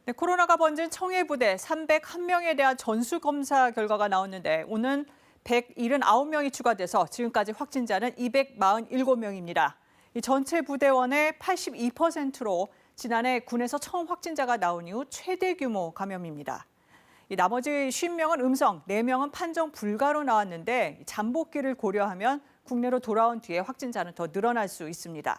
네, 코로나가 번진 청해부대 301명에 대한 전수검사 결과가 나왔는데 오늘 179명이 추가돼서 지금까지 확진자는 247명입니다. 이 전체 부대원의 82%로 지난해 군에서 처음 확진자가 나온 이후 최대 규모 감염입니다. 이 나머지 50명은 음성, 4명은 판정 불가로 나왔는데 잠복기를 고려하면 국내로 돌아온 뒤에 확진자는 더 늘어날 수 있습니다.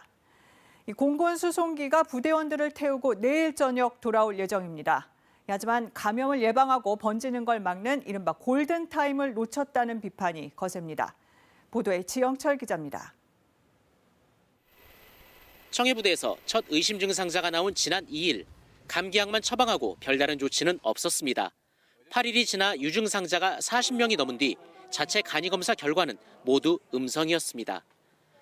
이 공군 수송기가 부대원들을 태우고 내일 저녁 돌아올 예정입니다. 하지만 감염을 예방하고 번지는 걸 막는 이른바 골든타임을 놓쳤다는 비판이 거셉니다. 보도에 지영철 기자입니다. 청해부대에서 첫 의심 증상자가 나온 지난 2일, 감기약만 처방하고 별다른 조치는 없었습니다. 8일이 지나 유증상자가 40명이 넘은 뒤 자체 간이검사 결과는 모두 음성이었습니다.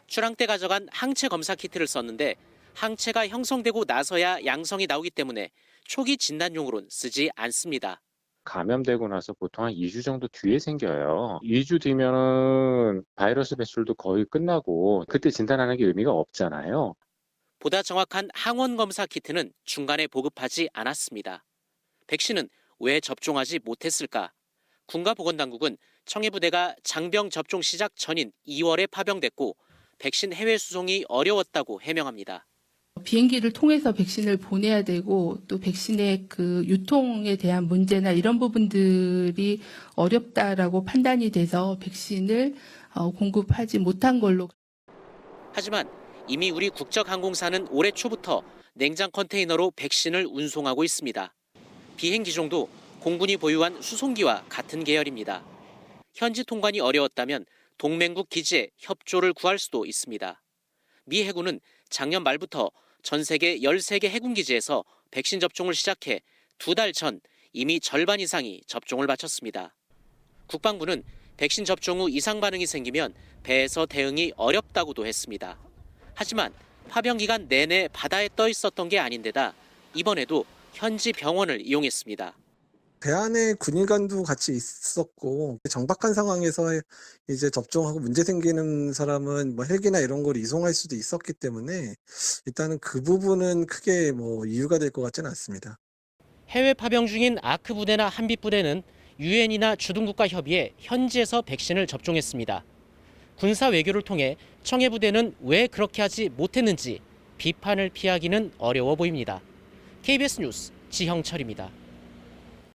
출항 때 가져간 항체 검사 키트를 썼는데 항체가 형성되고 나서야 양성이 나오기 때문에 초기 진단용으로는 쓰지 않습니다. 감염되고 나서 보통 한 2주 정도 뒤에 생겨요. 2주 뒤면은 바이러스 배출도 거의 끝나고 그때 진단하는 게 의미가 없잖아요. 보다 정확한 항원 검사 키트는 중간에 보급하지 않았습니다. 백신은 왜 접종하지 못했을까? 군가보건당국은 청해부대가 장병 접종 시작 전인 2월에 파병됐고 백신 해외 수송이 어려웠다고 해명합니다. 비행기를 통해서 백신을 보내야 되고 또 백신의 그 유통에 대한 문제나 이런 부분들이 어렵다라고 판단이 돼서 백신을 공급하지 못한 걸로. 하지만 이미 우리 국적항공사는 올해 초부터 냉장 컨테이너로 백신을 운송하고 있습니다. 비행 기종도 공군이 보유한 수송기와 같은 계열입니다. 현지 통관이 어려웠다면 동맹국 기지에 협조를 구할 수도 있습니다. 미 해군은 작년 말부터 전 세계 13개 해군 기지에서 백신 접종을 시작해 2달 전 이미 절반 이상이 접종을 마쳤습니다. 국방부는 백신 접종 후 이상 반응이 생기면 배에서 대응이 어렵다고도 했습니다. 하지만 파병 기간 내내 바다에 떠 있었던 게 아닌데다 이번에도 현지 병원을 이용했습니다. 배 안에 군인관도 같이 있었고 정박한 상황에서 이제 접종하고 문제 생기는 사람은 뭐 헬기나 이런 걸 이송할 수도 있었기 때문에 일단은 그 부분은 크게 뭐 이유가 될 것 같지는 않습니다. 해외 파병 중인 아크 부대나 한빛 부대는 유엔이나 주둔국가 협의에 현지에서 백신을 접종했습니다. 군사 외교를 통해 청해 부대는 왜 그렇게 하지 못했는지 비판을 피하기는 어려워 보입니다. KBS 뉴스 지형철입니다.